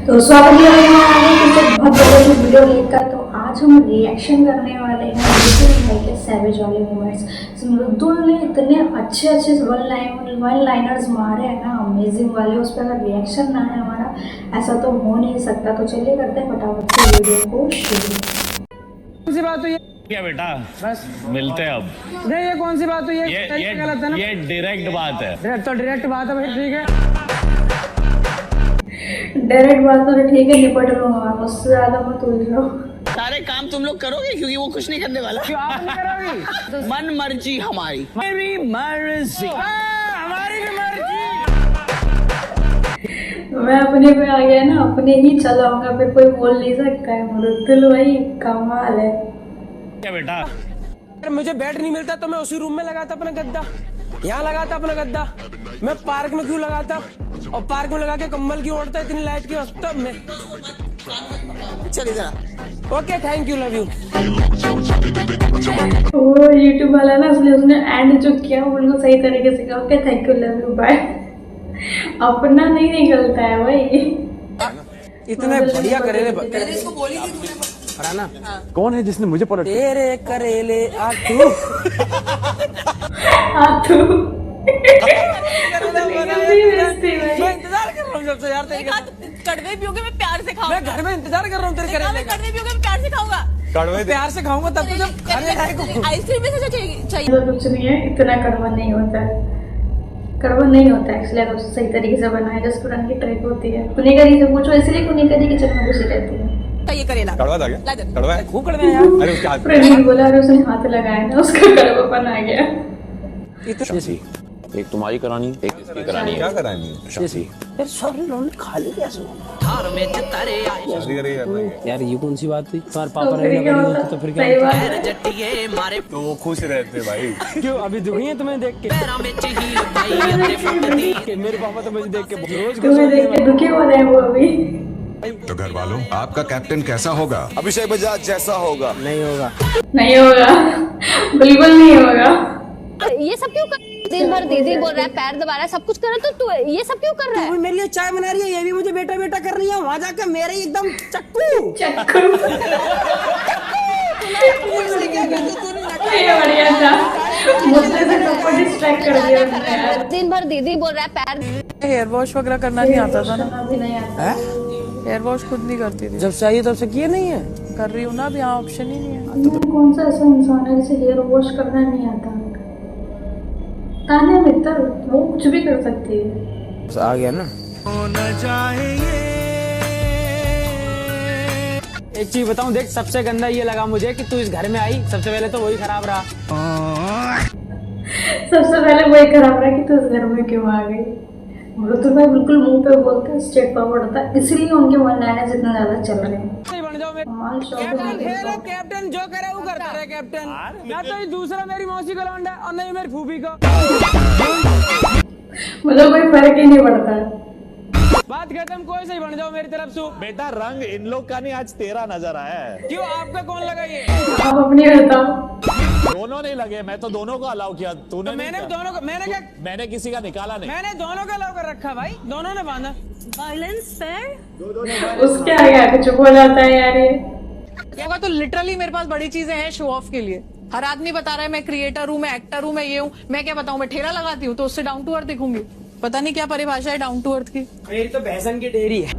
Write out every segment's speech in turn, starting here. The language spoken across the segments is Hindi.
तो स्वागत है बहुत बड़े वीडियो लेकर। तो आज हम रिएक्शन करने वाले हैं भाई के सैवेज वाले मोमेंट्स। मृदुल ने इतने अच्छे अच्छे वन लाइनर्स मारे हैं ना, अमेजिंग वाले। उस पर अगर रिएक्शन ना है हमारा, ऐसा तो हो नहीं सकता। तो चलिए करते हैं फटाफट से वीडियो को शुरू। कौन सी बात हुई है क्या बेटा? बस मिलते हैं अब। नहीं, ये कौन सी बात हुई है? गलत है ना? ये डायरेक्ट बात है। तो डायरेक्ट बात है भाई, ठीक है। डायरेक्ट बात तो ठीक है, निपट लूंगा, मुझसे ज्यादा मत उलझो। सारे काम तुम लोग करोगे क्योंकि वो कुछ नहीं करने वाला। क्यों आप नहीं करोगी? मन मर्जी हमारी। मेरी मर्जी, हमारी भी मर्जी। मैं अपने पे आ गया ना, अपने ही चलाऊंगा, फिर कोई बोल नहीं सकता है। मृदुल भाई कमाल है। क्या बेटा? अगर मुझे बेड नहीं मिलता तो मैं उसी रूम में लगाता अपना गद्दा, यहाँ लगाता अपना गद्दा। मैं पार्क में क्यों लगाता, और पार्क में लगा के कंबल क्यों ओढ़ता इतनी लाइट की वक्त में। चलिए जरा। Okay, thank you, love you. वो यूट्यूब वाला ना, इसलिए उसने एंड जो किया वो बिल्कुल सही तरीके से किया। Okay, thank you, love you, bye. अपना नहीं निकलता है भाई। इतने बढ़िया करेले ना। कौन है जिसने मुझे पलट तेरे करेले आतू आतू मैं इंतजार कर रहा हूँ जब से यार तेरे कड़वे पियोगे मैं प्यार से खाऊंगा। मैं घर में इंतजार कर रहा हूँ तेरे करेले का। कड़वे पियोगे मैं प्यार से खाऊंगा। कड़वे प्यार से खाऊंगा तब तो जब खाने लायक हो। आइसक्रीम में से चाहिए। तो कुछ नहीं है, इतना कड़वा नहीं होता है। कड़वा नहीं होता है, इसलिए आप सही तरीके से बनाए। जस्ट पुरानी की ट्रिक होती है। कुनी करी से पूछो, इसलिए कुनी करी किचन में घुसी रहती है। ये करेला कड़वा था क्या? ला दे। कड़वा है? खूब कड़वे हैं यार। अरे उसके हाथ प्रवीण बोला और उसने हाथ लगाया ना, उसका कड़वापन आ गया। शादी एक तुम्हारी करानी, एक इसकी करानी है। क्या करानी है? शादी यार सॉरी लोन खाली कैसे शादी करेगी करना है। यार ये कौन सी बात हुई? तुम्हारे तो पापा फिर ने क्या लगा होता? दी तो फिर क्या सही होता? बात है। तो वो खुश रहते भाई। क्यों अभी दुखी है तुम्हें देख के? कि मेरे पापा तो मुझे देख के रोज तुम्हें देख के दुखी हो रहे हैं वो अभी। तो घर वालों, आपका कैप्टन कैसा होगा? अभिषेक बजाज जैसा होगा। नहीं होगा। नहीं होगा, बिल्कुल नहीं होगा। ये सब क्यों कर? दिन भर दीदी बोल रहा है, पैर दबा रहा है, सब कुछ कर रहा है, तो तू ये सब क्यों कर रहा है? तू मेरे लिए चाय बना रही है, ये भी मुझे बेटा बेटा कर रही है। वहां जाकर मेरे ही एकदम चक्कू चक्कू ये बढ़िया था, मुझसे से सबको डिस्ट्रैक्ट कर दिया उसने यार। दिन भर दीदी बोल रहा है, पैर हेयर वॉश वगैरह करना नहीं आता था ना। अभी नहीं आता। हेयर वॉश खुद नहीं करती थी। जब चाहिए तब से किए नहीं है। कर रही हूँ ना, अब यहाँ ऑप्शन ही नहीं है। मैं कौन सा ऐसा इंसान है जिसे हेयर वॉश करना नहीं आता? तान्या मित्तर वो कुछ भी कर सकती है। आ गया ना। एक चीज बताऊं, देख सबसे गंदा ये लगा मुझे कि तू इस घर में आई, सबसे पहले तो वही खराब रहा। सबसे पहले वही खराब रहा कि तू इस घर में क्यों आ गई। मृदुल भाई बिल्कुल मुंह पे बोलता है, स्ट्रेट फॉरवर्ड होता है, इसलिए उनके वन लाइनर्स इतना ज्यादा चल रहे हैं। सही बन जाओ मेरे कमाल शौक है कैप्टन। मुझे तो। कैप्टन जो करे वो करता रहे कैप्टन। ना तो ये दूसरा मेरी मौसी का लौंडा है और नहीं मेरी फूफी का। मतलब कोई फर्क ही नहीं पड़ता है। बात खत्म, कोई सही बन जाओ मेरी तरफ से। बेटा रंग इन लोग का नहीं, आज तेरा नजर आया है। क्यों आपका कौन लगा ये? आप अपनी बताओ। दोनों नहीं लगे, मैं तो दोनों को अलाउ किया। तूने तो नहीं मैंने किया। दोनों को, मैंने क्या? मैंने किसी का निकाला नहीं। मैंने दोनों का लव कर रखा भाई, दोनों ने बांधा। Violence fair. उसके आगे आके चुप हो जाता है यार ये। होगा तो लिटरली मेरे पास बड़ी चीजें हैं शो ऑफ के लिए। हर आदमी बता रहा है मैं क्रिएटर हूँ, मैं एक्टर हूँ, मैं ये हूँ। मैं क्या बताऊँ, मैं ठेला लगाती हूँ तो उससे डाउन टू अर्थ दिखूंगी। पता नहीं क्या परिभाषा है डाउन टू अर्थ की। मेरी तो भैंसन की डेयरी है।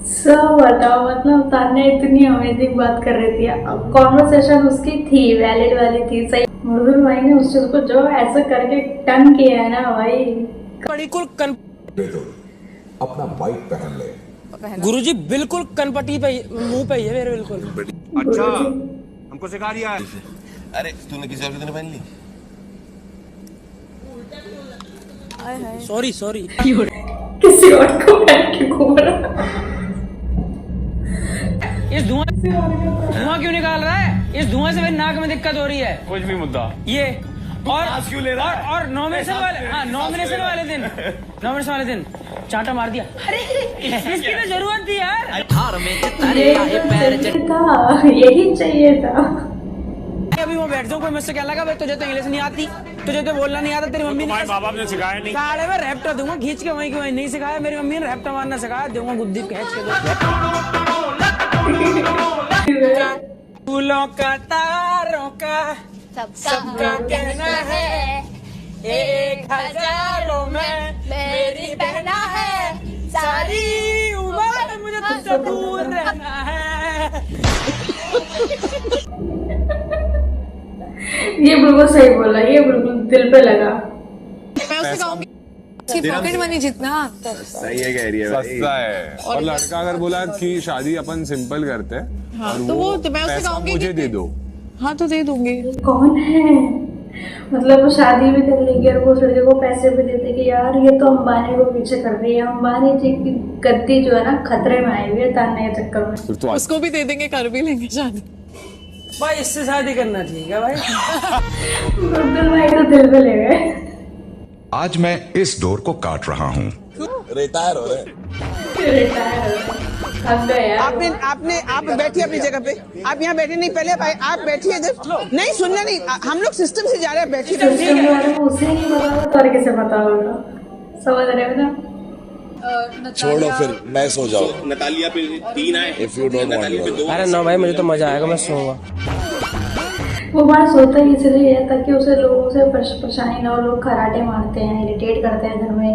सब बताओ, मतलब तान्या इतनी अमेजिंग बात कर रही थी। अब कॉन्वर्सेशन उसकी थी, वैलिड वाली थी, सही। मृदुल भाई ने उस चीज को जो ऐसा करके टर्न किया है ना भाई। बिल्कुल अपना बाइक पहन ले। गुरुजी बिल्कुल कनपटी पे मुंह पे ही है मेरे, बिल्कुल। अच्छा, हमको सिखा दिया है। अरे तूने किसी और की तरह पहन ली? Sorry sorry. किसी और को पहन के घूम रहा। इस धुआं क्यों निकाल रहा है? इस धुआं से मेरी नाक में दिक्कत हो रही है। कुछ भी मुद्दा ये और क्यों ले रहा है? और नॉमिनेशन वाले, हाँ नॉमिनेशन वाले दिन चाटा मार दिया। अरे इसकी तो जरूरत थी यार। यही चाहिए था। अभी वो बैठ जाऊं, कोई मुझसे क्या लगा भाई तुझे तो इंग्लिश नहीं आती, तुझे तो बोलना नहीं आता, तेरी मम्मी ने माँ बाप ने सिखाया नहीं। साले में रैप्टा दूंगा खींच के वहीं की वहीं, नहीं सिखाया मेरी मम्मी ने, रैप्टा मारना सिखाया, दूंगा गुद्दी खींच के। फूलों का तारों का सबका कहना है, 1000 में मेरी बहना है, सारी उम्र मुझे तुझसे दूर रहना है। ये बिल्कुल सही बोला, ये बिल्कुल दिल पे लगा। मैं उससे कहूंगी पॉकेट मनी जितना सही है, कह रही है सस्ता है। और लड़का अगर बोला कि शादी अपन सिंपल करते हैं, हाँ, तो वो तो मैं उससे पैसा कहूंगी मुझे कि- दे दो। हाँ तो दे दूंगी। कौन है? मतलब वो शादी भी कर लेगी और वो उस लड़के को पैसे भी देते कि यार ये तो अंबानी को पीछे कर रही है, अंबानी जी की गद्दी जो है ना खतरे में आई हुई है ताने के चक्कर में। फिर तो उसको भी दे देंगे, कर भी लेंगे शादी। भाई इससे शादी करना चाहिए क्या भाई? अब्दुल भाई तो दिल पे ले गए। आज मैं इस डोर को काट रहा हूँ। रिटायर हो रहे। आप बैठिए अपनी जगह पे, आप यहाँ बैठे नहीं, पहले आप बैठिए इधर। नहीं सुनना नहीं, हम लोग सिस्टम से जा रहे हैं, बैठिए। सिस्टम के बारे में उसे नहीं पता होगा तो और किसे पता होगा, समझ रहे हो ना? छोड़ो फिर मैं सो जाऊँ। नतालिया पे 3 आए। If you don't want to। अरे ना भाई मुझे तो मजा आएगा, मैं सोऊंगा। वो बात सोता ही इसलिए है ताकि उसे लोगों से परेशानी ना हो। लोग खराटे मारते हैं, इरिटेट करते हैं घर में,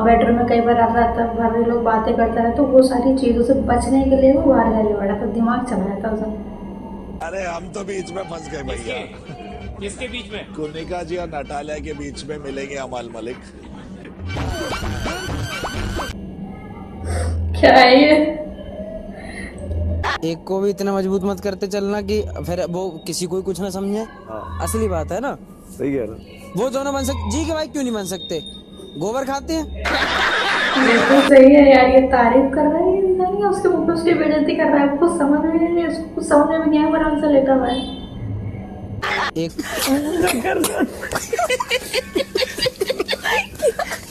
बेडरूम में कई बार रात भर लोग बातें करते हैं, तो वो सारी चीज़ों से बचने के लिए वो बाहर जाने वाला, तो दिमाग चला जाता है उसे। अरे हम तो बीच में फंस गए भैया। किसके बीच में? कुनिका जी और नटालिया के बीच में मिलेंगे अमाल मलिक। क्या है ये? एक को भी इतना मजबूत मत करते चलना कि फिर वो किसी को कुछ ना समझे। असली बात है ना, सही कह रहा। वो दोनों बन सकते जी के भाई, क्यों नहीं बन सकते? गोबर खाते हैं। बिल्कुल सही है यार, ये तारीफ कर रहा है ये इंसान या उसके ऊपर उसकी बेइज्जती कर रहा है? कुछ समझ में नहीं, उसको समझ में नहीं आया आराम से लेटा हुआ है। एक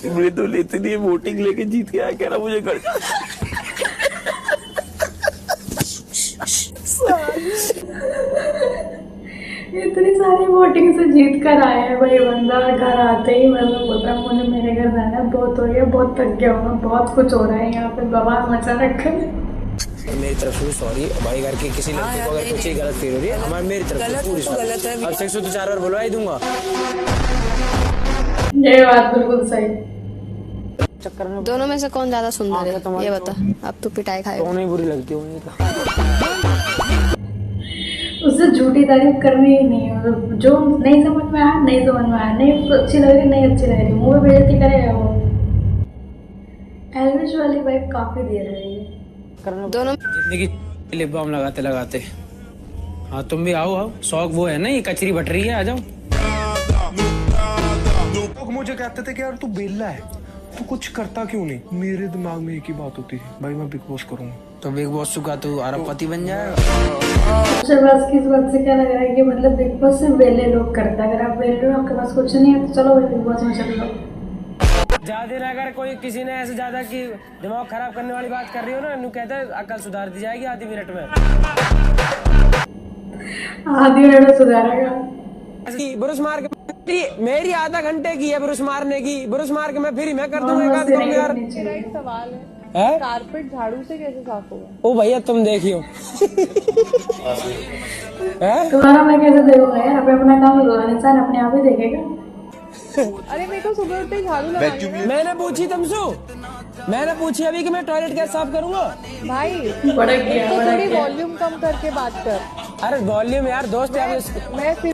मुझे तो लेते नहीं, वोटिंग लेके जीत के आया, कह रहा मुझे घर इतनी सारी वोटिंग से जीत कर आया है भाई बंदा, घर आते ही मतलब बोलता है मुझे मेरे घर जाना है, बहुत हो गया, बहुत थक गया हूँ, बहुत कुछ हो रहा है यहाँ पे, बवाल मचा रखा है। मेरी तरफ से सॉरी भाई, घर की किसी लड़की को अगर कुछ ही गलत फील हो रही है हमारी, मेरी तरफ से पूरी गलत है। अब 6 तो 4 बार बुलवा ही दूंगा। ये बात बिल्कुल सही। दोनों में से कौन ज्यादा सुंदर है ये बता, अब तू पिटाई खाएगा। तो नहीं बुरी लगती होंगी तो उससे झूठी तारीफ करनी ही नहीं है, मतलब जो नहीं समझ में आया नहीं समझ में आया, नहीं अच्छी लग रही नहीं अच्छी लग रही, मुँह पे बेइज्जती करेगा वो। एल्विश वाली वाइब काफी दे रही है। दोनों जिंदगी लिप बाम लगाते लगाते। हाँ तुम भी आओ आओ, शौक वो है ना, ये कचरी बट रही है, आ जाओ। लोग मुझे कहते थे कि यार तू बेला है, तू कुछ करता क्यों नहीं? मेरे दिमाग में एक ही बात होती है, भाई मैं बिग बॉस करूंगा। तो बिग बॉस चुका तू अरबपति बन जाएगा। सबसे बस की इस बात से क्या लग रहा है कि मतलब बिग बॉस से वेले लोग करते हैं, अगर आप वेले हो आपके पास कुछ नहीं है तो चलो भाई बिग बॉस में चल लो। ज्यादा ना अगर कोई किसी ने ऐसे ज्यादा की दिमाग खराब करने वाली बात कर रही हो ना, नू कहता है अकल सुधार दी जाएगी आधी मिनट में। आधी मिनट में सुधारेगा। ब्रुश मार के मेरी आधा घंटे की है ब्रुश मारने की, ब्रुश मार के मैं फिर मैं कर दूंगा एक आध काम यार। एक सवाल है कारपेट झाड़ू से कैसे साफ होगा? ओ भैया तुम देखियो। तुम्हारा मैं कैसे देखूंगा यार, अपना काम इंसान अपने आप ही देखेगा। अरे मेरे को सुबह उठते ही झाड़ू लगा। मैंने पूछी तुमसे, मैंने पूछी अभी कि मैं टॉयलेट कैसे साफ करूंगा। भाई बड़ा किया, तो बड़ा थोड़ी किया। वॉल्यूम कम करके बात कर। अरे वॉल्यूम यार दोस्त है। मैं फिर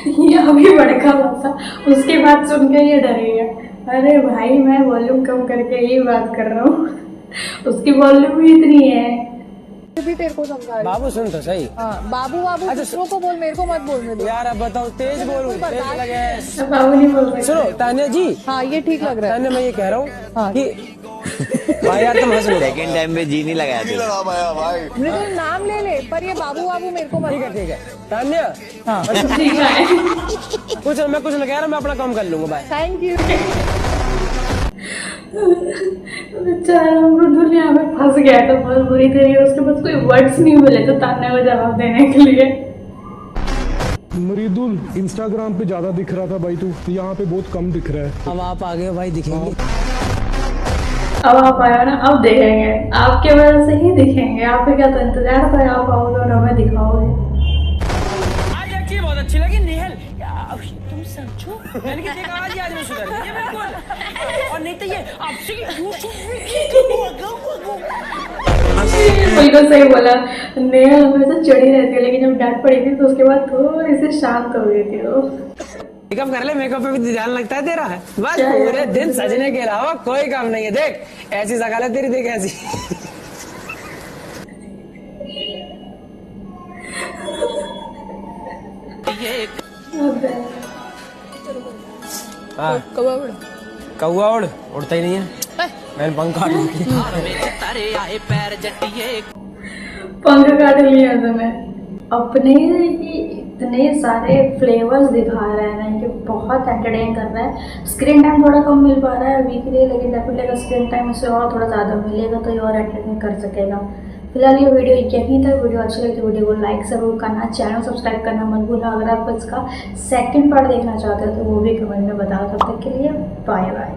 ये अभी भड़का हुआ था, उसकी बात सुन के ये डर गया। अरे भाई मैं वॉल्यूम कम करके ही बात कर रहा हूँ, उसकी वॉल्यूम भी इतनी है। भी तेरे को समझा रही हूँ। बाबू सुन तो सही। हाँ बाबू बाबू दूसरों को बोल, मेरे को मत बोलने दो यार अब बताओ, तेज बोलूं तेज लगे। बाबू नहीं बोल रहे। सुनो तान्या जी, हाँ ये ठीक लग रहा है। तान्या मैं ये कह रहा हूँ हाँ। कि भाई यार तुम हंस लो। सेकंड टाइम में जी नहीं लगाया नहीं लगा पाया भाई। मेरे को नाम ले ले, पर ये बाबू बाबू मेरे को मत। ठीक है तान्या। हाँ ठीक है। कुछ मैं कुछ नहीं कह रहा, मैं अपना काम कर लूंगा। बाय। Thank you. बेचारा अमरुद यहाँ पे फंस गया था बहुत बुरी तरीके, उसके पास कोई वर्ड्स नहीं मिले तो तान्या को जवाब देने के लिए। मरीदुल इंस्टाग्राम पे ज्यादा दिख रहा था भाई, तू यहाँ पे बहुत कम दिख रहा है। अब आप आगे भाई दिखेंगे। अब आप आए हो ना, अब देखेंगे, आपके वजह से ही दिखेंगे। आपका क्या तो इंतजार था, आप आओगे और हमें दिखाओगे। आज एक चीज बहुत अच्छी लगी नेहल, तुम समझो मैंने कि एक आवाज आज में सुधर गई बिल्कुल, और नहीं तो ये आपसे बिल्कुल सही बोला। नेहा हमेशा चढ़ी रहती है, लेकिन जब डांट पड़ी थी तो उसके बाद थोड़ी सी शांत हो गई थी वो। मेकअप कर ले, मेकअप पे भी ध्यान लगता है तेरा है बस, पूरे दिन सजने के अलावा कोई काम नहीं है। देख ऐसी शकल है तेरी, देख ऐसी। कौआ उड़ता ही नहीं है, मैंने पंख काट पंख काट लिया तुम्हें। अपने ही इतने सारे फ्लेवर्स दिखा रहे हैं ना कि बहुत एंटरटेन कर रहा है। स्क्रीन टाइम थोड़ा कम मिल पा रहा है अभी के लिए, लेकिन डेफिनेटली अगर स्क्रीन टाइम इससे और थोड़ा ज़्यादा मिलेगा तो ये और एंटरटेन कर सकेगा। फिलहाल ये वीडियो यहीं तक। वीडियो अच्छी लगी तो वीडियो को लाइक ज़रूर करना, चैनल सब्सक्राइब करना मत भूलना। अगर आप इसका सेकंड पार्ट देखना चाहते हो तो वो भी कमेंट में बताओ। तब तक के लिए बाय बाय।